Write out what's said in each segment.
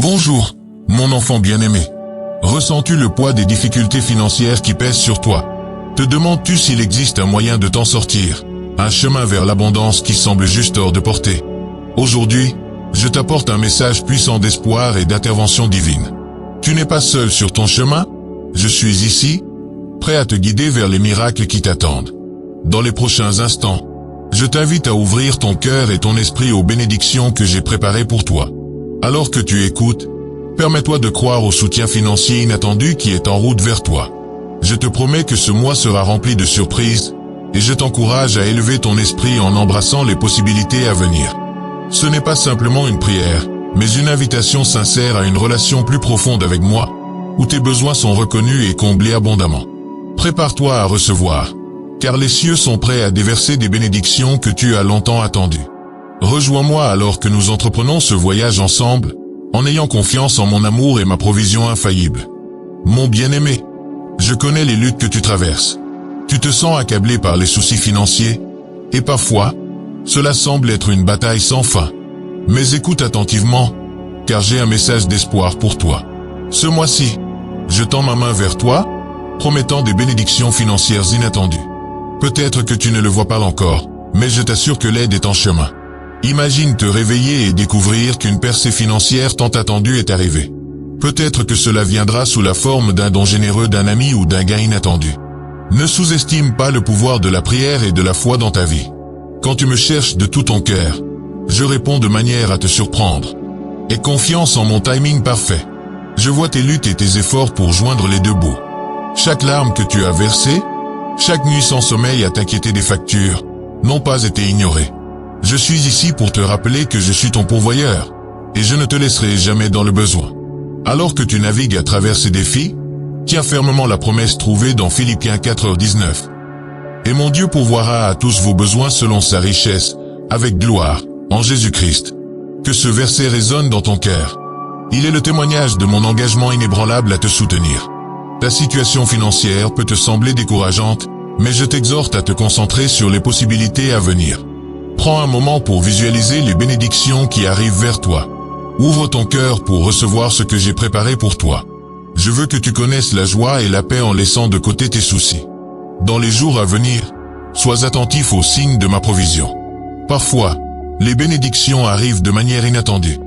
Bonjour, mon enfant bien-aimé. Ressens-tu le poids des difficultés financières qui pèsent sur toi? Te demandes-tu s'il existe un moyen de t'en sortir? Un chemin vers l'abondance qui semble juste hors de portée? Aujourd'hui, je t'apporte un message puissant d'espoir et d'intervention divine. Tu n'es pas seul sur ton chemin, je suis ici, prêt à te guider vers les miracles qui t'attendent. Dans les prochains instants, je t'invite à ouvrir ton cœur et ton esprit aux bénédictions que j'ai préparées pour toi. Alors que tu écoutes, permets-toi de croire au soutien financier inattendu qui est en route vers toi. Je te promets que ce mois sera rempli de surprises, et je t'encourage à élever ton esprit en embrassant les possibilités à venir. Ce n'est pas simplement une prière, mais une invitation sincère à une relation plus profonde avec moi, où tes besoins sont reconnus et comblés abondamment. Prépare-toi à recevoir, car les cieux sont prêts à déverser des bénédictions que tu as longtemps attendues. Rejoins-moi alors que nous entreprenons ce voyage ensemble, en ayant confiance en mon amour et ma provision infaillible. Mon bien-aimé, je connais les luttes que tu traverses. Tu te sens accablé par les soucis financiers, et parfois, cela semble être une bataille sans fin. Mais écoute attentivement, car j'ai un message d'espoir pour toi. Ce mois-ci, je tends ma main vers toi, promettant des bénédictions financières inattendues. Peut-être que tu ne le vois pas encore, mais je t'assure que l'aide est en chemin. Imagine te réveiller et découvrir qu'une percée financière tant attendue est arrivée. Peut-être que cela viendra sous la forme d'un don généreux d'un ami ou d'un gain inattendu. Ne sous-estime pas le pouvoir de la prière et de la foi dans ta vie. Quand tu me cherches de tout ton cœur, je réponds de manière à te surprendre. Aie confiance en mon timing parfait. Je vois tes luttes et tes efforts pour joindre les deux bouts. Chaque larme que tu as versée, chaque nuit sans sommeil à t'inquiéter des factures, n'ont pas été ignorées. Je suis ici pour te rappeler que je suis ton pourvoyeur, et je ne te laisserai jamais dans le besoin. Alors que tu navigues à travers ces défis, tiens fermement la promesse trouvée dans Philippiens 4:19. Et mon Dieu pourvoira à tous vos besoins selon sa richesse, avec gloire, en Jésus-Christ. Que ce verset résonne dans ton cœur. Il est le témoignage de mon engagement inébranlable à te soutenir. Ta situation financière peut te sembler décourageante, mais je t'exhorte à te concentrer sur les possibilités à venir. Prends un moment pour visualiser les bénédictions qui arrivent vers toi. Ouvre ton cœur pour recevoir ce que j'ai préparé pour toi. Je veux que tu connaisses la joie et la paix en laissant de côté tes soucis. Dans les jours à venir, sois attentif aux signes de ma provision. Parfois, les bénédictions arrivent de manière inattendue.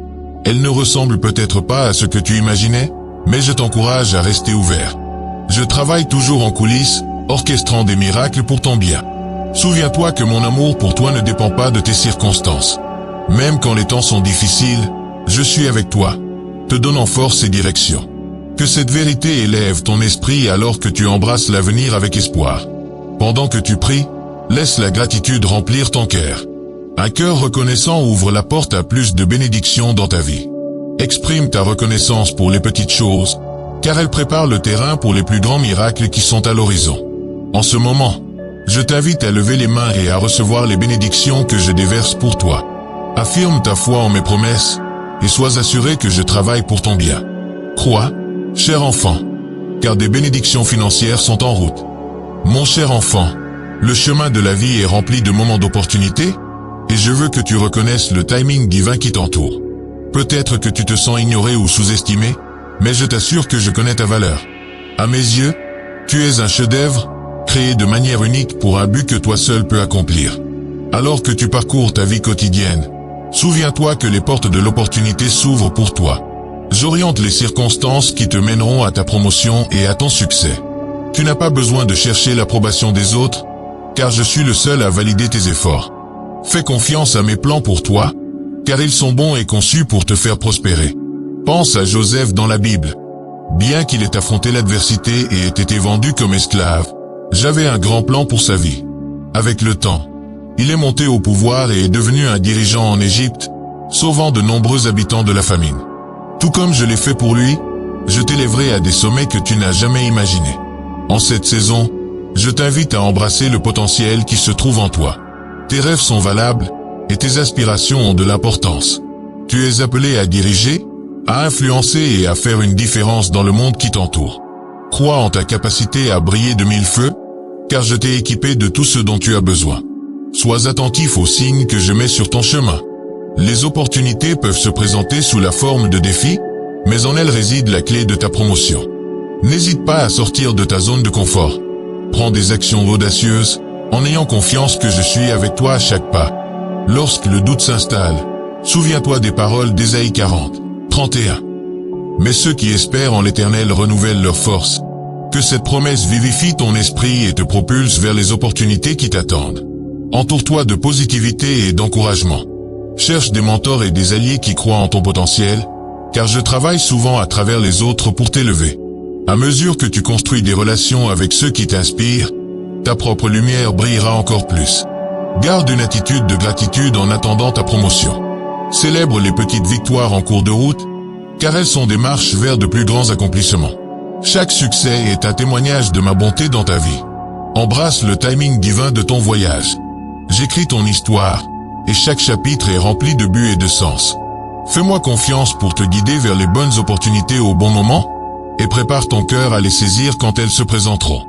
Elles ne ressemblent peut-être pas à ce que tu imaginais, mais je t'encourage à rester ouvert. Je travaille toujours en coulisses, orchestrant des miracles pour ton bien. Souviens-toi que mon amour pour toi ne dépend pas de tes circonstances. Même quand les temps sont difficiles, je suis avec toi, te donnant force et direction. Que cette vérité élève ton esprit alors que tu embrasses l'avenir avec espoir. Pendant que tu pries, laisse la gratitude remplir ton cœur. Un cœur reconnaissant ouvre la porte à plus de bénédictions dans ta vie. Exprime ta reconnaissance pour les petites choses, car elles préparent le terrain pour les plus grands miracles qui sont à l'horizon. En ce moment, je t'invite à lever les mains et à recevoir les bénédictions que je déverse pour toi. Affirme ta foi en mes promesses, et sois assuré que je travaille pour ton bien. Crois, cher enfant, car des bénédictions financières sont en route. Mon cher enfant, le chemin de la vie est rempli de moments d'opportunité, et je veux que tu reconnaisses le timing divin qui t'entoure. Peut-être que tu te sens ignoré ou sous-estimé, mais je t'assure que je connais ta valeur. À mes yeux, tu es un chef-d'œuvre, créé de manière unique pour un but que toi seul peux accomplir. Alors que tu parcours ta vie quotidienne, souviens-toi que les portes de l'opportunité s'ouvrent pour toi. J'oriente les circonstances qui te mèneront à ta promotion et à ton succès. Tu n'as pas besoin de chercher l'approbation des autres, car je suis le seul à valider tes efforts. Fais confiance à mes plans pour toi, car ils sont bons et conçus pour te faire prospérer. Pense à Joseph dans la Bible. Bien qu'il ait affronté l'adversité et ait été vendu comme esclave, j'avais un grand plan pour sa vie. Avec le temps, il est monté au pouvoir et est devenu un dirigeant en Égypte, sauvant de nombreux habitants de la famine. Tout comme je l'ai fait pour lui, je t'élèverai à des sommets que tu n'as jamais imaginés. En cette saison, je t'invite à embrasser le potentiel qui se trouve en toi. Tes rêves sont valables, et tes aspirations ont de l'importance. Tu es appelé à diriger, à influencer et à faire une différence dans le monde qui t'entoure. Crois en ta capacité à briller de mille feux, car je t'ai équipé de tout ce dont tu as besoin. Sois attentif aux signes que je mets sur ton chemin. Les opportunités peuvent se présenter sous la forme de défis, mais en elle réside la clé de ta promotion. N'hésite pas à sortir de ta zone de confort. Prends des actions audacieuses, en ayant confiance que je suis avec toi à chaque pas. Lorsque le doute s'installe, souviens-toi des paroles d'Ésaïe 40, 31. Mais ceux qui espèrent en l'Éternel renouvellent leur force. Que cette promesse vivifie ton esprit et te propulse vers les opportunités qui t'attendent. Entoure-toi de positivité et d'encouragement. Cherche des mentors et des alliés qui croient en ton potentiel, car je travaille souvent à travers les autres pour t'élever. À mesure que tu construis des relations avec ceux qui t'inspirent, ta propre lumière brillera encore plus. Garde une attitude de gratitude en attendant ta promotion. Célèbre les petites victoires en cours de route, car elles sont des marches vers de plus grands accomplissements. Chaque succès est un témoignage de ma bonté dans ta vie. Embrasse le timing divin de ton voyage. J'écris ton histoire, et chaque chapitre est rempli de but et de sens. Fais-moi confiance pour te guider vers les bonnes opportunités au bon moment, et prépare ton cœur à les saisir quand elles se présenteront.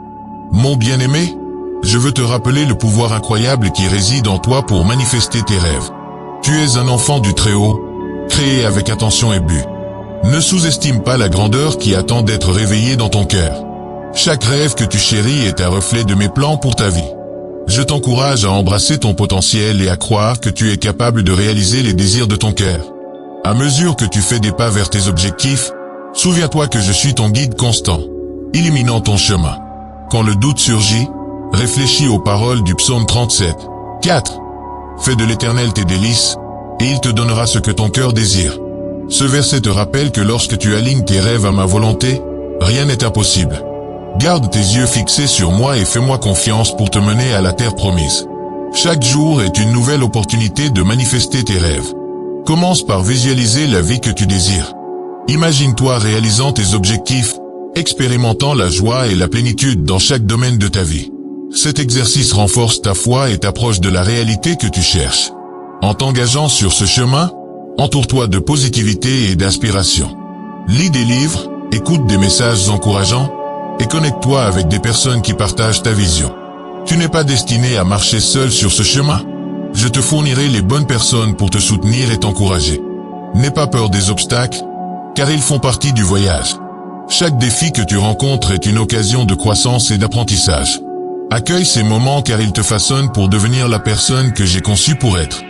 Mon bien-aimé, je veux te rappeler le pouvoir incroyable qui réside en toi pour manifester tes rêves. Tu es un enfant du Très-Haut, créé avec intention et but. Ne sous-estime pas la grandeur qui attend d'être réveillée dans ton cœur. Chaque rêve que tu chéris est un reflet de mes plans pour ta vie. Je t'encourage à embrasser ton potentiel et à croire que tu es capable de réaliser les désirs de ton cœur. À mesure que tu fais des pas vers tes objectifs, souviens-toi que je suis ton guide constant, illuminant ton chemin. Quand le doute surgit, réfléchis aux paroles du psaume 37, 4. Fais de l'Éternel tes délices, et il te donnera ce que ton cœur désire. Ce verset te rappelle que lorsque tu alignes tes rêves à ma volonté, rien n'est impossible. Garde tes yeux fixés sur moi et fais-moi confiance pour te mener à la terre promise. Chaque jour est une nouvelle opportunité de manifester tes rêves. Commence par visualiser la vie que tu désires. Imagine-toi réalisant tes objectifs, expérimentant la joie et la plénitude dans chaque domaine de ta vie. Cet exercice renforce ta foi et t'approche de la réalité que tu cherches. En t'engageant sur ce chemin, entoure-toi de positivité et d'inspiration. Lis des livres, écoute des messages encourageants, et connecte-toi avec des personnes qui partagent ta vision. Tu n'es pas destiné à marcher seul sur ce chemin. Je te fournirai les bonnes personnes pour te soutenir et t'encourager. N'aie pas peur des obstacles, car ils font partie du voyage. Chaque défi que tu rencontres est une occasion de croissance et d'apprentissage. Accueille ces moments car ils te façonnent pour devenir la personne que j'ai conçue pour être.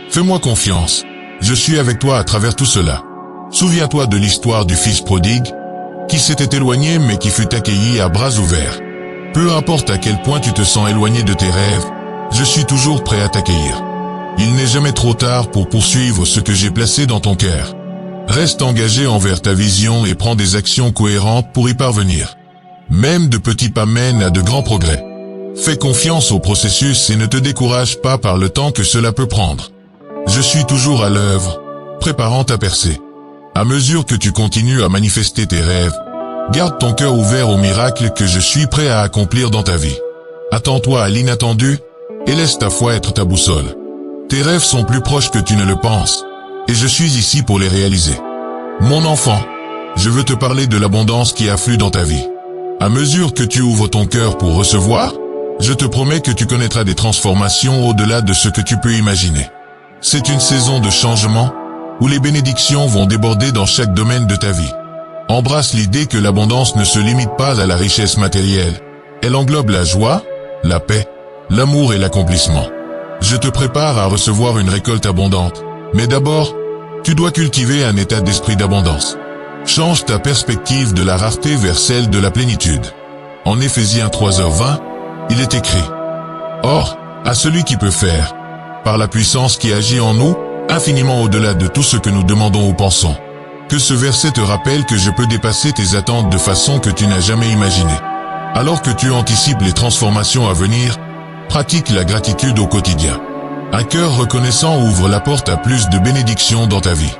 Fais-moi confiance. Je suis avec toi à travers tout cela. Souviens-toi de l'histoire du fils prodigue, qui s'était éloigné mais qui fut accueilli à bras ouverts. Peu importe à quel point tu te sens éloigné de tes rêves, je suis toujours prêt à t'accueillir. Il n'est jamais trop tard pour poursuivre ce que j'ai placé dans ton cœur. Reste engagé envers ta vision et prends des actions cohérentes pour y parvenir. Même de petits pas mènent à de grands progrès. Fais confiance au processus et ne te décourage pas par le temps que cela peut prendre. Je suis toujours à l'œuvre, préparant ta percée. À mesure que tu continues à manifester tes rêves, garde ton cœur ouvert aux miracles que je suis prêt à accomplir dans ta vie. Attends-toi à l'inattendu et laisse ta foi être ta boussole. Tes rêves sont plus proches que tu ne le penses, et je suis ici pour les réaliser. Mon enfant, je veux te parler de l'abondance qui afflue dans ta vie. À mesure que tu ouvres ton cœur pour recevoir, je te promets que tu connaîtras des transformations au-delà de ce que tu peux imaginer. C'est une saison de changement, où les bénédictions vont déborder dans chaque domaine de ta vie. Embrasse l'idée que l'abondance ne se limite pas à la richesse matérielle. Elle englobe la joie, la paix, l'amour et l'accomplissement. Je te prépare à recevoir une récolte abondante. Mais d'abord, tu dois cultiver un état d'esprit d'abondance. Change ta perspective de la rareté vers celle de la plénitude. En Éphésiens 3h20, il est écrit: Or, à celui qui peut faire, par la puissance qui agit en nous, infiniment au-delà de tout ce que nous demandons ou pensons. Que ce verset te rappelle que je peux dépasser tes attentes de façon que tu n'as jamais imaginée. Alors que tu anticipes les transformations à venir, pratique la gratitude au quotidien. Un cœur reconnaissant ouvre la porte à plus de bénédictions dans ta vie.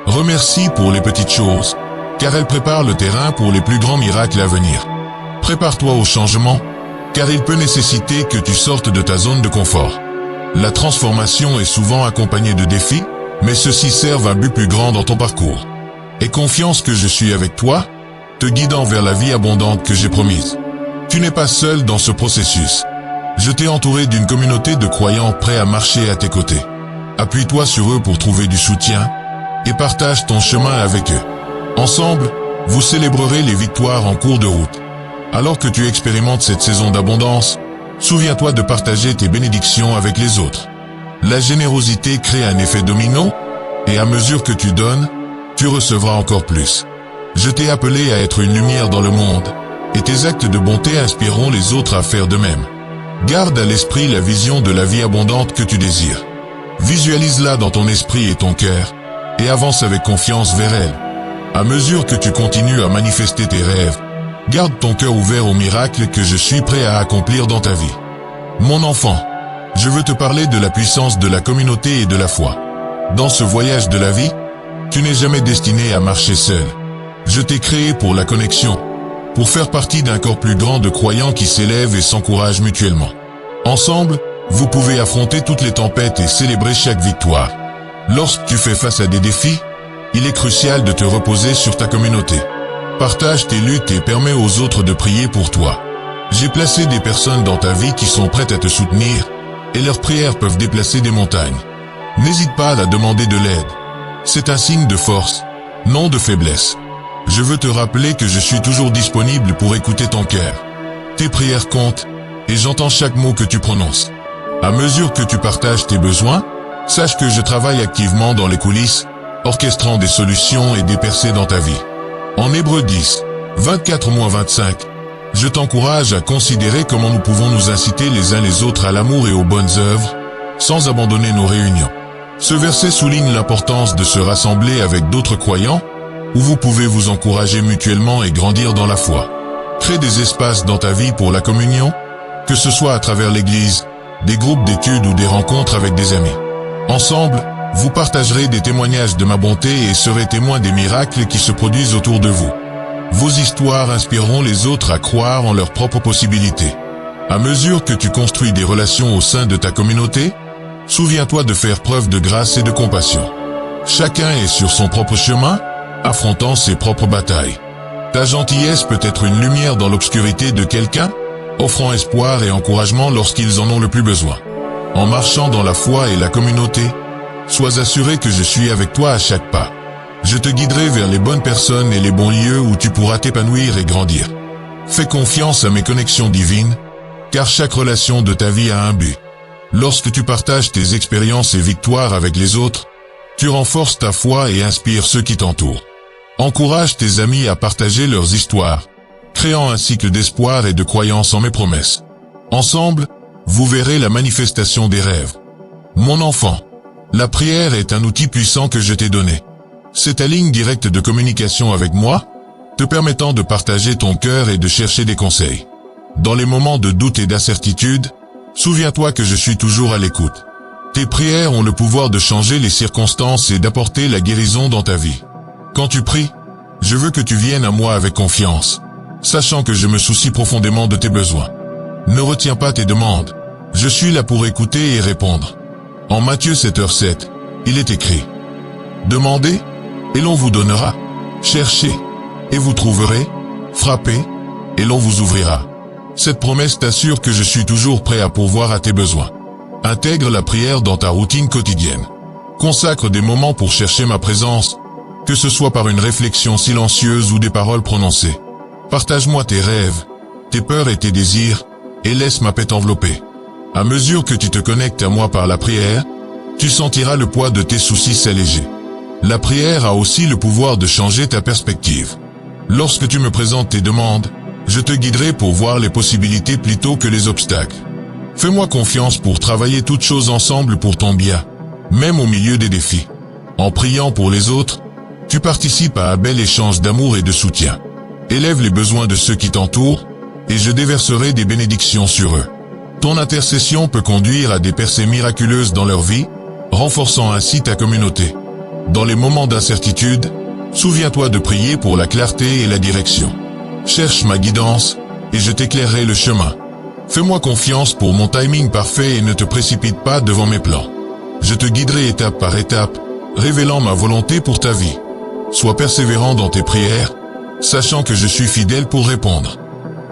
Remercie pour les petites choses, car elles préparent le terrain pour les plus grands miracles à venir. Prépare-toi au changement, car il peut nécessiter que tu sortes de ta zone de confort. La transformation est souvent accompagnée de défis, mais ceux-ci servent un but plus grand dans ton parcours. Aie confiance que je suis avec toi, te guidant vers la vie abondante que j'ai promise. Tu n'es pas seul dans ce processus. Je t'ai entouré d'une communauté de croyants prêts à marcher à tes côtés. Appuie-toi sur eux pour trouver du soutien et partage ton chemin avec eux. Ensemble, vous célébrerez les victoires en cours de route. Alors que tu expérimentes cette saison d'abondance, souviens-toi de partager tes bénédictions avec les autres. La générosité crée un effet domino, et à mesure que tu donnes, tu recevras encore plus. Je t'ai appelé à être une lumière dans le monde, et tes actes de bonté inspireront les autres à faire de même. Garde à l'esprit la vision de la vie abondante que tu désires. Visualise-la dans ton esprit et ton cœur, et avance avec confiance vers elle. À mesure que tu continues à manifester tes rêves, garde ton cœur ouvert aux miracles que je suis prêt à accomplir dans ta vie. Mon enfant, je veux te parler de la puissance de la communauté et de la foi. Dans ce voyage de la vie, tu n'es jamais destiné à marcher seul. Je t'ai créé pour la connexion, pour faire partie d'un corps plus grand de croyants qui s'élèvent et s'encouragent mutuellement. Ensemble, vous pouvez affronter toutes les tempêtes et célébrer chaque victoire. Lorsque tu fais face à des défis, il est crucial de te reposer sur ta communauté. Partage tes luttes et permets aux autres de prier pour toi. J'ai placé des personnes dans ta vie qui sont prêtes à te soutenir, et leurs prières peuvent déplacer des montagnes. N'hésite pas à la demander de l'aide. C'est un signe de force, non de faiblesse. Je veux te rappeler que je suis toujours disponible pour écouter ton cœur. Tes prières comptent, et j'entends chaque mot que tu prononces. À mesure que tu partages tes besoins, sache que je travaille activement dans les coulisses, orchestrant des solutions et des percées dans ta vie. En Hébreux 10, 24-25, je t'encourage à considérer comment nous pouvons nous inciter les uns les autres à l'amour et aux bonnes œuvres, sans abandonner nos réunions. Ce verset souligne l'importance de se rassembler avec d'autres croyants, où vous pouvez vous encourager mutuellement et grandir dans la foi. Crée des espaces dans ta vie pour la communion, que ce soit à travers l'église, des groupes d'études ou des rencontres avec des amis. Ensemble, vous partagerez des témoignages de ma bonté et serez témoins des miracles qui se produisent autour de vous. Vos histoires inspireront les autres à croire en leurs propres possibilités. À mesure que tu construis des relations au sein de ta communauté, souviens-toi de faire preuve de grâce et de compassion. Chacun est sur son propre chemin, affrontant ses propres batailles. Ta gentillesse peut être une lumière dans l'obscurité de quelqu'un, offrant espoir et encouragement lorsqu'ils en ont le plus besoin. En marchant dans la foi et la communauté, sois assuré que je suis avec toi à chaque pas. Je te guiderai vers les bonnes personnes et les bons lieux où tu pourras t'épanouir et grandir. Fais confiance à mes connexions divines, car chaque relation de ta vie a un but. Lorsque tu partages tes expériences et victoires avec les autres, tu renforces ta foi et inspires ceux qui t'entourent. Encourage tes amis à partager leurs histoires, créant un cycle d'espoir et de croyance en mes promesses. Ensemble, vous verrez la manifestation des rêves. Mon enfant, la prière est un outil puissant que je t'ai donné. C'est ta ligne directe de communication avec moi, te permettant de partager ton cœur et de chercher des conseils. Dans les moments de doute et d'incertitude, souviens-toi que je suis toujours à l'écoute. Tes prières ont le pouvoir de changer les circonstances et d'apporter la guérison dans ta vie. Quand tu pries, je veux que tu viennes à moi avec confiance, sachant que je me soucie profondément de tes besoins. Ne retiens pas tes demandes. Je suis là pour écouter et répondre. En Matthieu 7h7, il est écrit: Demandez, et l'on vous donnera. Cherchez, et vous trouverez. Frappez, et l'on vous ouvrira. Cette promesse t'assure que je suis toujours prêt à pourvoir à tes besoins. Intègre la prière dans ta routine quotidienne. Consacre des moments pour chercher ma présence, que ce soit par une réflexion silencieuse ou des paroles prononcées. Partage-moi tes rêves, tes peurs et tes désirs, et laisse ma paix t'envelopper. À mesure que tu te connectes à moi par la prière, tu sentiras le poids de tes soucis s'alléger. La prière a aussi le pouvoir de changer ta perspective. Lorsque tu me présentes tes demandes, je te guiderai pour voir les possibilités plutôt que les obstacles. Fais-moi confiance pour travailler toutes choses ensemble pour ton bien, même au milieu des défis. En priant pour les autres, tu participes à un bel échange d'amour et de soutien. Élève les besoins de ceux qui t'entourent, et je déverserai des bénédictions sur eux. Ton intercession peut conduire à des percées miraculeuses dans leur vie, renforçant ainsi ta communauté. Dans les moments d'incertitude, souviens-toi de prier pour la clarté et la direction. Cherche ma guidance, et je t'éclairerai le chemin. Fais-moi confiance pour mon timing parfait et ne te précipite pas devant mes plans. Je te guiderai étape par étape, révélant ma volonté pour ta vie. Sois persévérant dans tes prières, sachant que je suis fidèle pour répondre.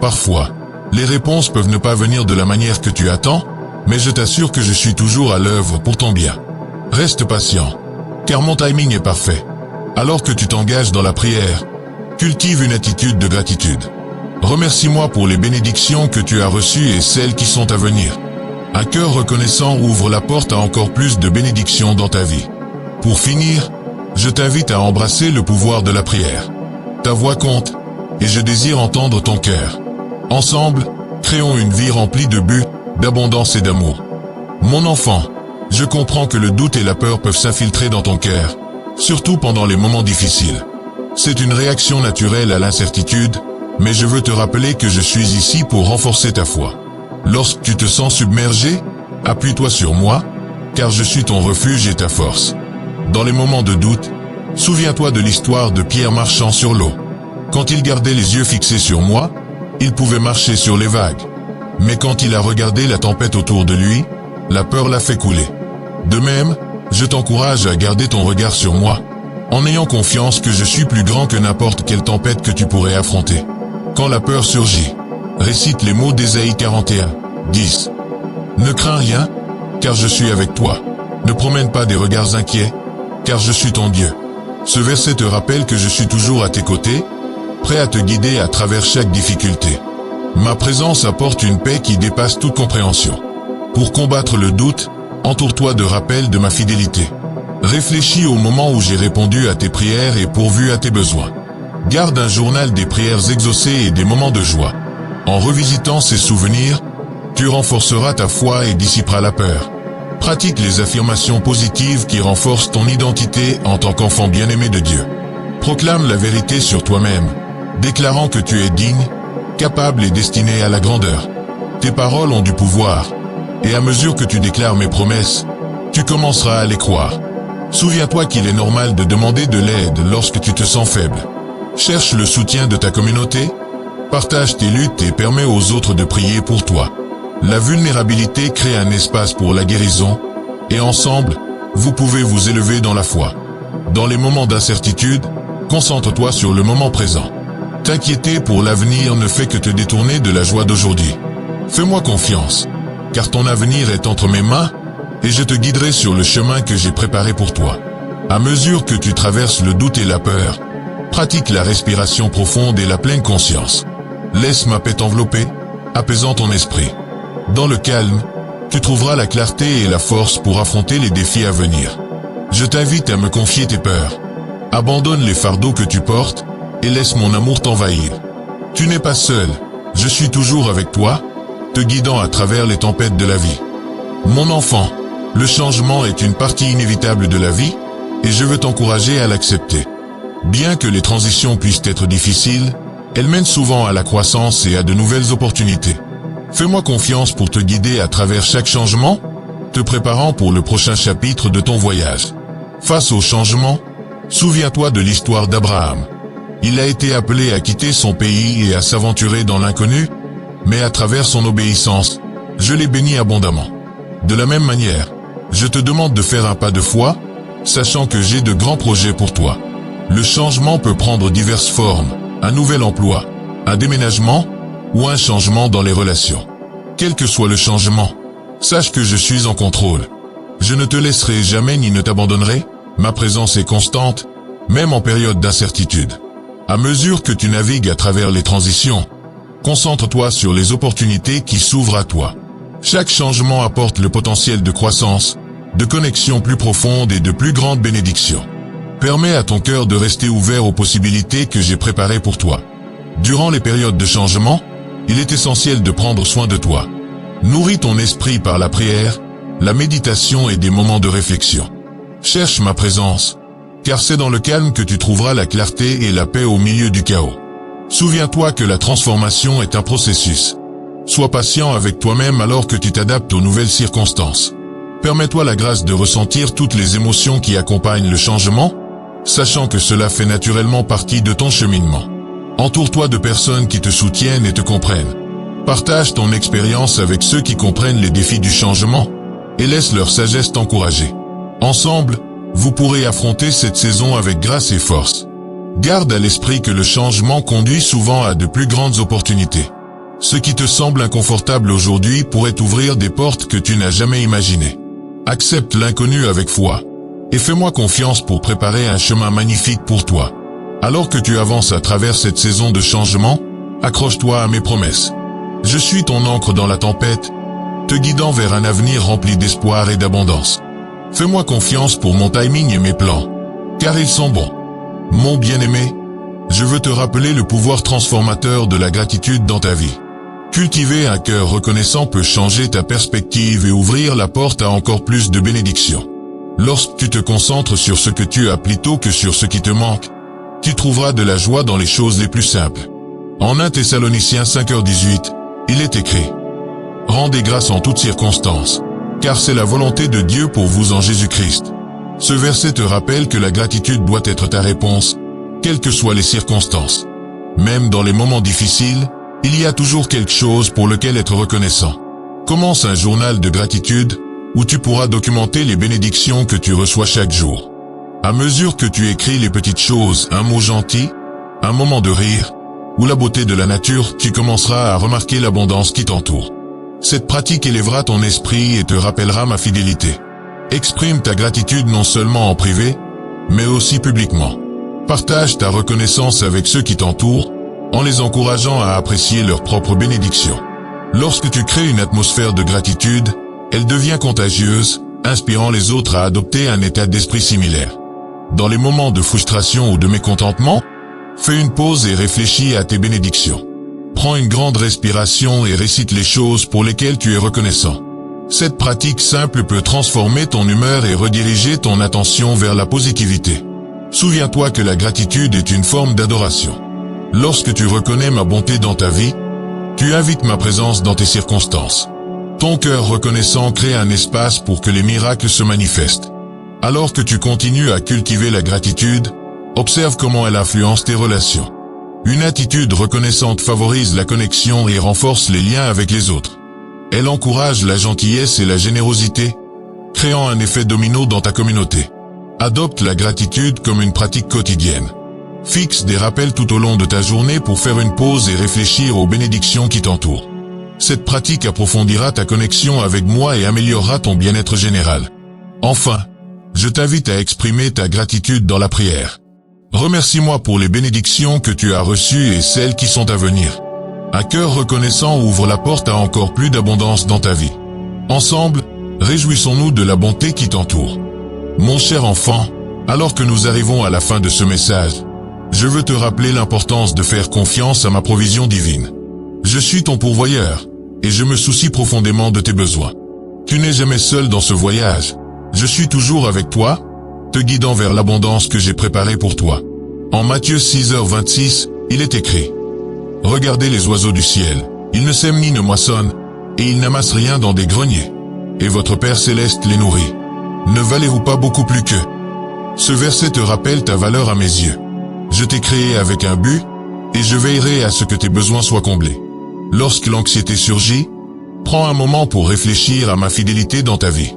Parfois, les réponses peuvent ne pas venir de la manière que tu attends, mais je t'assure que je suis toujours à l'œuvre pour ton bien. Reste patient, car mon timing est parfait. Alors que tu t'engages dans la prière, cultive une attitude de gratitude. Remercie-moi pour les bénédictions que tu as reçues et celles qui sont à venir. Un cœur reconnaissant ouvre la porte à encore plus de bénédictions dans ta vie. Pour finir, je t'invite à embrasser le pouvoir de la prière. Ta voix compte, et je désire entendre ton cœur. Ensemble, créons une vie remplie de buts, d'abondance et d'amour. Mon enfant, je comprends que le doute et la peur peuvent s'infiltrer dans ton cœur, surtout pendant les moments difficiles. C'est une réaction naturelle à l'incertitude, mais je veux te rappeler que je suis ici pour renforcer ta foi. Lorsque tu te sens submergé, appuie-toi sur moi, car je suis ton refuge et ta force. Dans les moments de doute, souviens-toi de l'histoire de Pierre marchant sur l'eau. Quand il gardait les yeux fixés sur moi, il pouvait marcher sur les vagues. Mais quand il a regardé la tempête autour de lui, la peur l'a fait couler. De même, je t'encourage à garder ton regard sur moi, en ayant confiance que je suis plus grand que n'importe quelle tempête que tu pourrais affronter. Quand la peur surgit, récite les mots d'Ésaïe 41, 10. Ne crains rien, car je suis avec toi. Ne promène pas des regards inquiets, car je suis ton Dieu. Ce verset te rappelle que je suis toujours à tes côtés, prêt à te guider à travers chaque difficulté. Ma présence apporte une paix qui dépasse toute compréhension. Pour combattre le doute, entoure-toi de rappels de ma fidélité. Réfléchis au moment où j'ai répondu à tes prières et pourvu à tes besoins. Garde un journal des prières exaucées et des moments de joie. En revisitant ces souvenirs, tu renforceras ta foi et dissiperas la peur. Pratique les affirmations positives qui renforcent ton identité en tant qu'enfant bien-aimé de Dieu. Proclame la vérité sur toi-même, déclarant que tu es digne, capable et destiné à la grandeur. Tes paroles ont du pouvoir, et à mesure que tu déclares mes promesses, tu commenceras à les croire. Souviens-toi qu'il est normal de demander de l'aide lorsque tu te sens faible. Cherche le soutien de ta communauté, partage tes luttes et permets aux autres de prier pour toi. La vulnérabilité crée un espace pour la guérison, et ensemble, vous pouvez vous élever dans la foi. Dans les moments d'incertitude, concentre-toi sur le moment présent. T'inquiéter pour l'avenir ne fait que te détourner de la joie d'aujourd'hui. Fais-moi confiance, car ton avenir est entre mes mains, et je te guiderai sur le chemin que j'ai préparé pour toi. À mesure que tu traverses le doute et la peur, pratique la respiration profonde et la pleine conscience. Laisse ma paix t'envelopper, apaisant ton esprit. Dans le calme, tu trouveras la clarté et la force pour affronter les défis à venir. Je t'invite à me confier tes peurs. Abandonne les fardeaux que tu portes, et laisse mon amour t'envahir. Tu n'es pas seul, je suis toujours avec toi, te guidant à travers les tempêtes de la vie. Mon enfant, le changement est une partie inévitable de la vie, et je veux t'encourager à l'accepter. Bien que les transitions puissent être difficiles, elles mènent souvent à la croissance et à de nouvelles opportunités. Fais-moi confiance pour te guider à travers chaque changement, te préparant pour le prochain chapitre de ton voyage. Face au changement, souviens-toi de l'histoire d'Abraham. Il a été appelé à quitter son pays et à s'aventurer dans l'inconnu, mais à travers son obéissance, je l'ai béni abondamment. De la même manière, je te demande de faire un pas de foi, sachant que j'ai de grands projets pour toi. Le changement peut prendre diverses formes, un nouvel emploi, un déménagement, ou un changement dans les relations. Quel que soit le changement, sache que je suis en contrôle. Je ne te laisserai jamais ni ne t'abandonnerai, ma présence est constante, même en période d'incertitude. À mesure que tu navigues à travers les transitions, concentre-toi sur les opportunités qui s'ouvrent à toi. Chaque changement apporte le potentiel de croissance, de connexion plus profonde et de plus grandes bénédictions. Permets à ton cœur de rester ouvert aux possibilités que j'ai préparées pour toi. Durant les périodes de changement, il est essentiel de prendre soin de toi. Nourris ton esprit par la prière, la méditation et des moments de réflexion. Cherche ma présence, car c'est dans le calme que tu trouveras la clarté et la paix au milieu du chaos. Souviens-toi que la transformation est un processus. Sois patient avec toi-même alors que tu t'adaptes aux nouvelles circonstances. Permets-toi la grâce de ressentir toutes les émotions qui accompagnent le changement, sachant que cela fait naturellement partie de ton cheminement. Entoure-toi de personnes qui te soutiennent et te comprennent. Partage ton expérience avec ceux qui comprennent les défis du changement, et laisse leur sagesse t'encourager. Ensemble, vous pourrez affronter cette saison avec grâce et force. Garde à l'esprit que le changement conduit souvent à de plus grandes opportunités. Ce qui te semble inconfortable aujourd'hui pourrait ouvrir des portes que tu n'as jamais imaginées. Accepte l'inconnu avec foi, et fais-moi confiance pour préparer un chemin magnifique pour toi. Alors que tu avances à travers cette saison de changement, accroche-toi à mes promesses. Je suis ton ancre dans la tempête, te guidant vers un avenir rempli d'espoir et d'abondance. Fais-moi confiance pour mon timing et mes plans, car ils sont bons. Mon bien-aimé, je veux te rappeler le pouvoir transformateur de la gratitude dans ta vie. Cultiver un cœur reconnaissant peut changer ta perspective et ouvrir la porte à encore plus de bénédictions. Lorsque tu te concentres sur ce que tu as plutôt que sur ce qui te manque, tu trouveras de la joie dans les choses les plus simples. En 1 Thessaloniciens 5h18, il est écrit « Rendez grâce en toutes circonstances, car c'est la volonté de Dieu pour vous en Jésus-Christ. » Ce verset te rappelle que la gratitude doit être ta réponse, quelles que soient les circonstances. Même dans les moments difficiles, il y a toujours quelque chose pour lequel être reconnaissant. Commence un journal de gratitude, où tu pourras documenter les bénédictions que tu reçois chaque jour. À mesure que tu écris les petites choses, un mot gentil, un moment de rire, ou la beauté de la nature, tu commenceras à remarquer l'abondance qui t'entoure. Cette pratique élèvera ton esprit et te rappellera ma fidélité. Exprime ta gratitude non seulement en privé, mais aussi publiquement. Partage ta reconnaissance avec ceux qui t'entourent, en les encourageant à apprécier leurs propres bénédictions. Lorsque tu crées une atmosphère de gratitude, elle devient contagieuse, inspirant les autres à adopter un état d'esprit similaire. Dans les moments de frustration ou de mécontentement, fais une pause et réfléchis à tes bénédictions. Prends une grande respiration et récite les choses pour lesquelles tu es reconnaissant. Cette pratique simple peut transformer ton humeur et rediriger ton attention vers la positivité. Souviens-toi que la gratitude est une forme d'adoration. Lorsque tu reconnais ma bonté dans ta vie, tu invites ma présence dans tes circonstances. Ton cœur reconnaissant crée un espace pour que les miracles se manifestent. Alors que tu continues à cultiver la gratitude, observe comment elle influence tes relations. Une attitude reconnaissante favorise la connexion et renforce les liens avec les autres. Elle encourage la gentillesse et la générosité, créant un effet domino dans ta communauté. Adopte la gratitude comme une pratique quotidienne. Fixe des rappels tout au long de ta journée pour faire une pause et réfléchir aux bénédictions qui t'entourent. Cette pratique approfondira ta connexion avec moi et améliorera ton bien-être général. Enfin, je t'invite à exprimer ta gratitude dans la prière. Remercie-moi pour les bénédictions que tu as reçues et celles qui sont à venir. Un cœur reconnaissant ouvre la porte à encore plus d'abondance dans ta vie. Ensemble, réjouissons-nous de la bonté qui t'entoure. Mon cher enfant, alors que nous arrivons à la fin de ce message, je veux te rappeler l'importance de faire confiance à ma provision divine. Je suis ton pourvoyeur, et je me soucie profondément de tes besoins. Tu n'es jamais seul dans ce voyage. Je suis toujours avec toi, te guidant vers l'abondance que j'ai préparée pour toi. En Matthieu 6h26, il est écrit « Regardez les oiseaux du ciel, ils ne sèment ni ne moissonnent, et ils n'amassent rien dans des greniers. Et votre Père céleste les nourrit. Ne valez-vous pas beaucoup plus qu'eux ?» Ce verset te rappelle ta valeur à mes yeux. Je t'ai créé avec un but, et je veillerai à ce que tes besoins soient comblés. Lorsque l'anxiété surgit, prends un moment pour réfléchir à ma fidélité dans ta vie.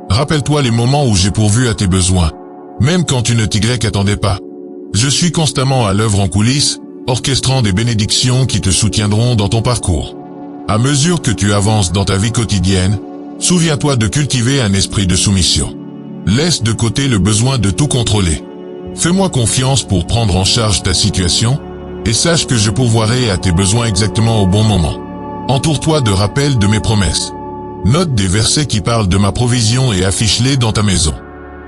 Rappelle-toi les moments où j'ai pourvu à tes besoins, même quand tu ne t'y attendais pas. Je suis constamment à l'œuvre en coulisses, orchestrant des bénédictions qui te soutiendront dans ton parcours. À mesure que tu avances dans ta vie quotidienne, souviens-toi de cultiver un esprit de soumission. Laisse de côté le besoin de tout contrôler. Fais-moi confiance pour prendre en charge ta situation, et sache que je pourvoirai à tes besoins exactement au bon moment. Entoure-toi de rappels de mes promesses. Note des versets qui parlent de ma provision et affiche-les dans ta maison.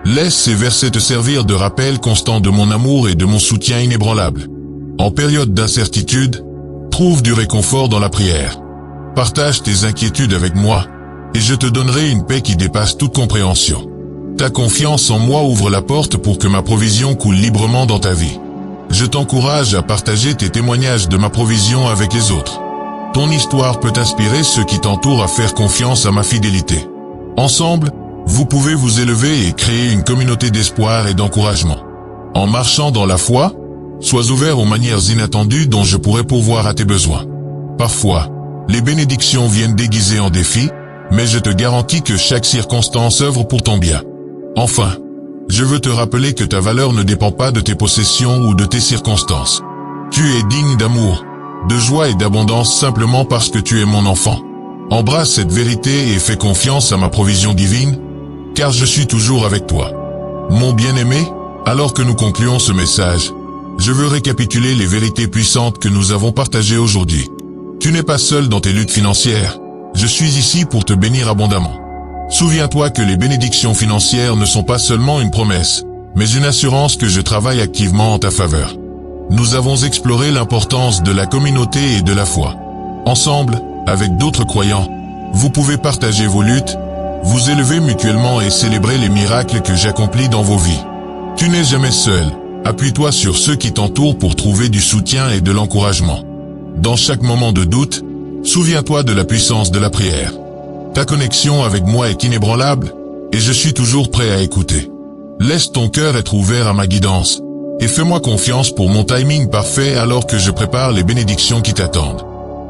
Laisse ces versets te servir de rappel constant de mon amour et de mon soutien inébranlable. En période d'incertitude, trouve du réconfort dans la prière. Partage tes inquiétudes avec moi, et je te donnerai une paix qui dépasse toute compréhension. Ta confiance en moi ouvre la porte pour que ma provision coule librement dans ta vie. Je t'encourage à partager tes témoignages de ma provision avec les autres. Ton histoire peut inspirer ceux qui t'entourent à faire confiance à ma fidélité. Ensemble, vous pouvez vous élever et créer une communauté d'espoir et d'encouragement. En marchant dans la foi, sois ouvert aux manières inattendues dont je pourrai pourvoir à tes besoins. Parfois, les bénédictions viennent déguisées en défis, mais je te garantis que chaque circonstance œuvre pour ton bien. Enfin, je veux te rappeler que ta valeur ne dépend pas de tes possessions ou de tes circonstances. Tu es digne d'amour, de joie et d'abondance simplement parce que tu es mon enfant. Embrasse cette vérité et fais confiance à ma provision divine, car je suis toujours avec toi. Mon bien-aimé, alors que nous concluons ce message, je veux récapituler les vérités puissantes que nous avons partagées aujourd'hui. Tu n'es pas seul dans tes luttes financières. Je suis ici pour te bénir abondamment. Souviens-toi que les bénédictions financières ne sont pas seulement une promesse, mais une assurance que je travaille activement en ta faveur. Nous avons exploré l'importance de la communauté et de la foi. Ensemble, avec d'autres croyants, vous pouvez partager vos luttes, vous élever mutuellement et célébrer les miracles que j'accomplis dans vos vies. Tu n'es jamais seul. Appuie-toi sur ceux qui t'entourent pour trouver du soutien et de l'encouragement. Dans chaque moment de doute, souviens-toi de la puissance de la prière. Ta connexion avec moi est inébranlable, et je suis toujours prêt à écouter. Laisse ton cœur être ouvert à ma guidance, et fais-moi confiance pour mon timing parfait alors que je prépare les bénédictions qui t'attendent.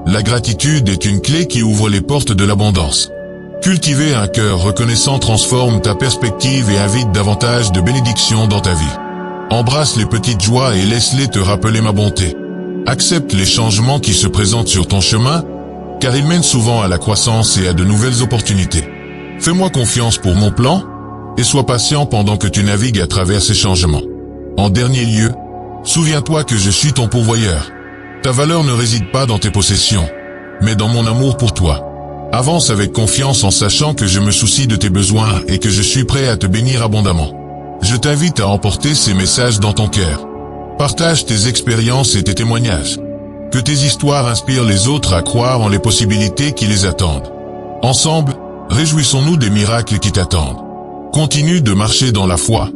La gratitude est une clé qui ouvre les portes de l'abondance. Cultiver un cœur reconnaissant transforme ta perspective et invite davantage de bénédictions dans ta vie. Embrasse les petites joies et laisse-les te rappeler ma bonté. Accepte les changements qui se présentent sur ton chemin, car ils mènent souvent à la croissance et à de nouvelles opportunités. Fais-moi confiance pour mon plan, et sois patient pendant que tu navigues à travers ces changements. En dernier lieu, souviens-toi que je suis ton pourvoyeur. Ta valeur ne réside pas dans tes possessions, mais dans mon amour pour toi. Avance avec confiance en sachant que je me soucie de tes besoins et que je suis prêt à te bénir abondamment. Je t'invite à emporter ces messages dans ton cœur. Partage tes expériences et tes témoignages. Que tes histoires inspirent les autres à croire en les possibilités qui les attendent. Ensemble, réjouissons-nous des miracles qui t'attendent. Continue de marcher dans la foi,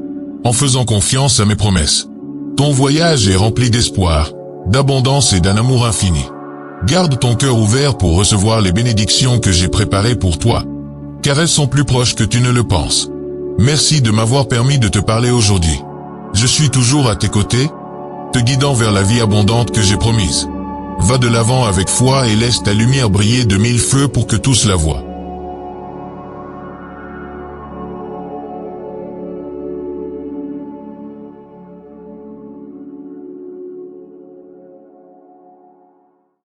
en faisant confiance à mes promesses. Ton voyage est rempli d'espoir, d'abondance et d'un amour infini. Garde ton cœur ouvert pour recevoir les bénédictions que j'ai préparées pour toi, car elles sont plus proches que tu ne le penses. Merci de m'avoir permis de te parler aujourd'hui. Je suis toujours à tes côtés, te guidant vers la vie abondante que j'ai promise. Va de l'avant avec foi et laisse ta lumière briller de mille feux pour que tous la voient.